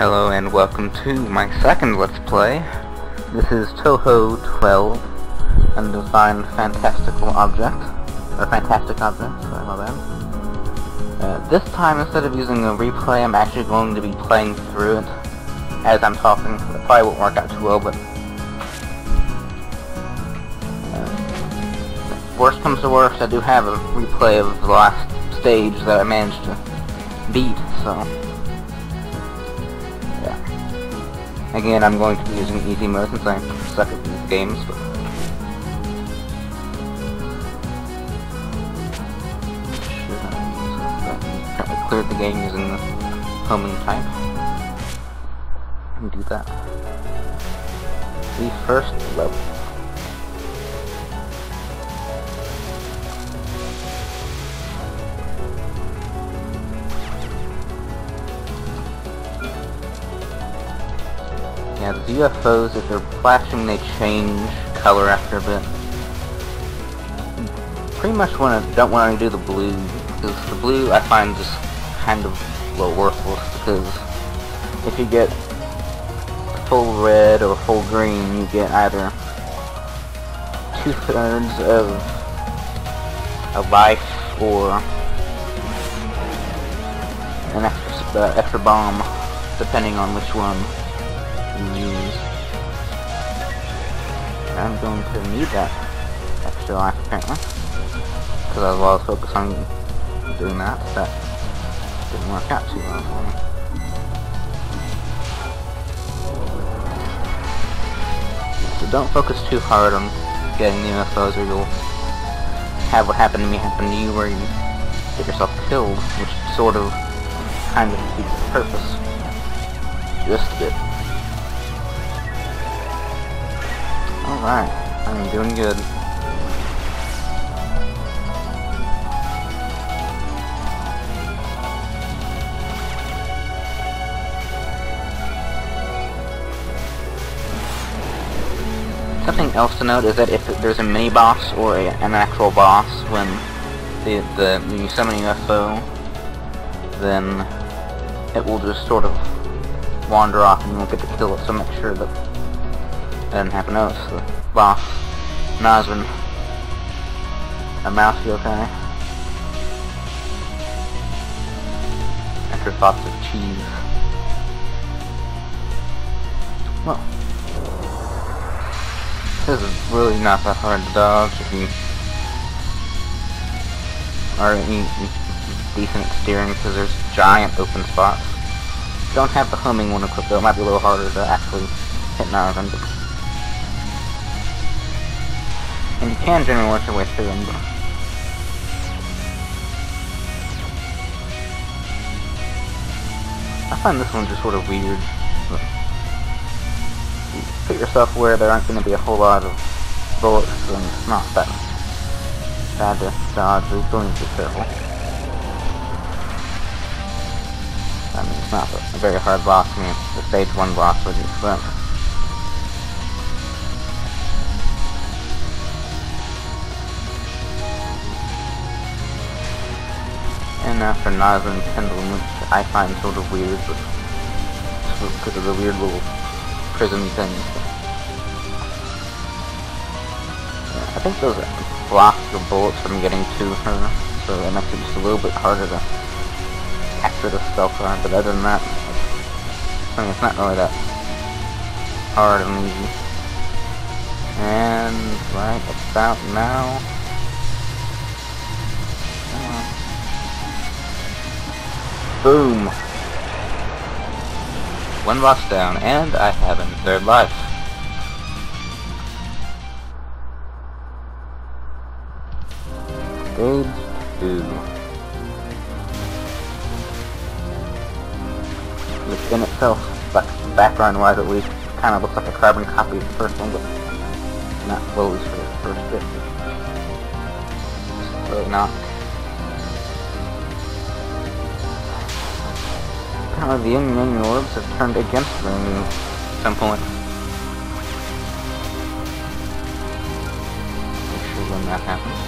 Hello and welcome to my second Let's Play. This is Touhou 12, Undefined Fantastical Object. Or Fantastic Object, sorry about that. This time, instead of using a replay, I'm actually going to be playing through it as I'm talking. It probably won't work out too well, but... worst comes to worst, I do have a replay of the last stage that I managed to beat, so... Again, I'm going to be using easy mode since I suck at these games, but... I cleared the game using the homing type. And do that. The first level. Yeah, the UFOs, if they're flashing, they change color after a bit. Pretty much don't want to do the blue, because the blue I find just kind of worthless, because if you get full red or full green, you get either 2/3 of a life or an extra bomb, depending on which one use. I'm going to need that extra life apparently, because I was focused on doing that. That didn't work out too well for me. So don't focus too hard on getting the UFOs, or you'll have what happened to me happen to you, where you get yourself killed, which sort of kind of defeats the purpose just a bit. Alright, I'm doing good. Something else to note is that if there's a mini-boss or an actual boss when when you summon a UFO, then it will just sort of wander off and you won't get to kill it, so make sure that that didn't happen. No, it's the boss. Nazrin. A mouse, you okay? After thoughts of cheese. Well, this is really not that hard to dodge if you are decent at steering, because there's giant open spots. Don't have the homing one equipped though, it might be a little harder to actually hit Nazrin, but and you can generally work your way through them, but I find this one just sort of weird. You put yourself where there aren't going to be a whole lot of bullets, and it's not that bad to dodge, but you still need to be careful. I mean, it's not a very hard boss. I mean, it's the stage 1 boss, what do you expect? And after Nazrin Pendulum, which I find sort of weird, but it's because of the weird little prism things. Yeah, I think those block the bullets from getting to her, so it makes it just a little bit harder to capture the stealth guard, but other than that, I mean, it's not really that hard and easy. And right about now, boom! One boss down, and I have a third life. Stage 2. Which in itself, but background-wise at least, kind of looks like a carbon copy of the first one, but not close for the first bit. It's really not. The Yin Yang orbs have turned against me at some point. Make sure when that happens.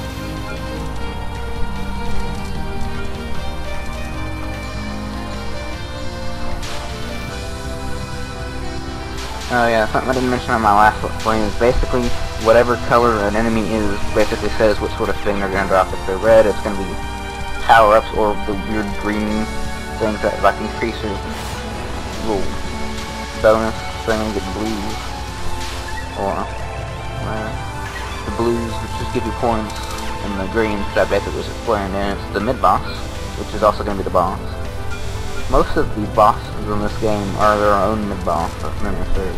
Oh yeah, something I didn't mention on my last Let's Play is basically whatever color an enemy is basically says what sort of thing they're going to drop. If they're red, it's going to be power-ups or the weird green things that like increase your little bonus thing and get blues. Or the blues which just give you points, and the greens that basically was explained, and it's the mid-boss, which is also going to be the boss. Most of the bosses in this game are their own mid-boss, if memory serves.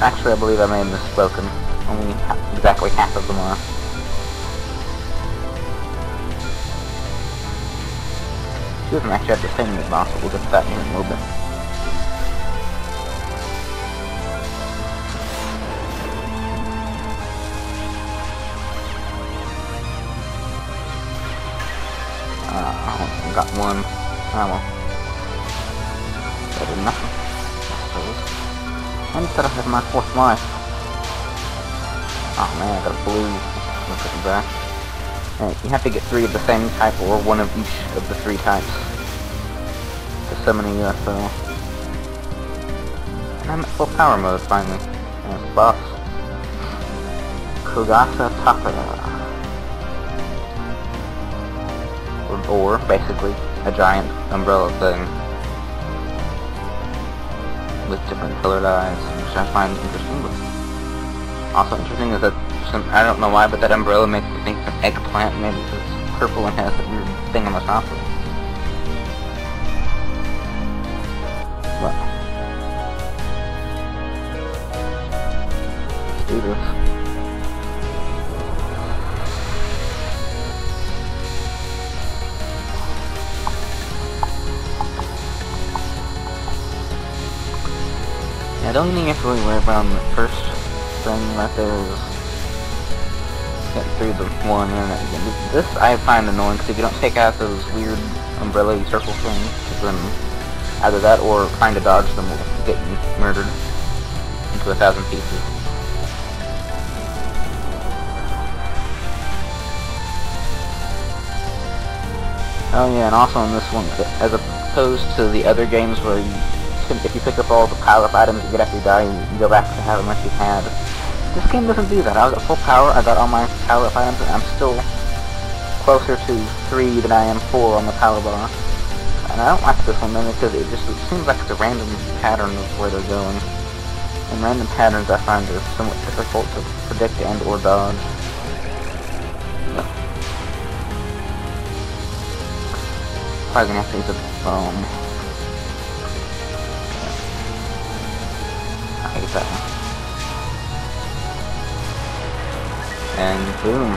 Actually, I believe I may have misspoken. Only exactly half of them are. Two of them actually have the same mid-boss, but we'll get to that in a little bit. Got one. Oh well. That did nothing, I suppose. And instead I have my fourth life. Oh man, I got a blue. Look at that. And you have to get 3 of the same type or one of each of the 3 types to summon a UFO. And I'm at full power mode finally. And it's boss. Kogasa Takara. Or basically a giant umbrella thing with different colored eyes, which I find interesting. But also interesting is that I don't know why, but that umbrella makes me think of an eggplant, maybe because it's purple and has that weird thing on the top of it. But let's do this. I don't think you have to really worry about the first thing right there is getting through the one and this I find annoying because if you don't take out those weird umbrella circle things, then either that or trying to dodge them will get you murdered into 1,000 pieces. Oh yeah, and also in this one, as opposed to the other games where if you pick up all the power-up items you get after you die, you can go back to how much you had. This game doesn't do that. I was at full power, I got all my power-up items, and I'm still closer to 3 than I am 4 on the power bar. And I don't like this one mainly because it seems like it's a random pattern of where they're going. And random patterns I find are somewhat difficult to predict and or dodge. But probably gonna have to use a bomb. I hate that one. And boom,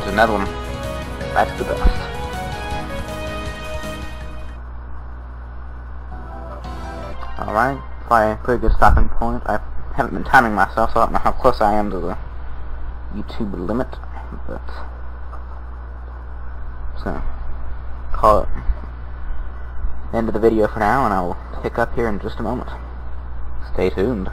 there's another one. That's the best. Alright, probably a pretty good stopping point. I haven't been timing myself, so I don't know how close I am to the YouTube limit, but I'm just gonna call it end of the video for now, and I will pick up here in just a moment. Stay tuned.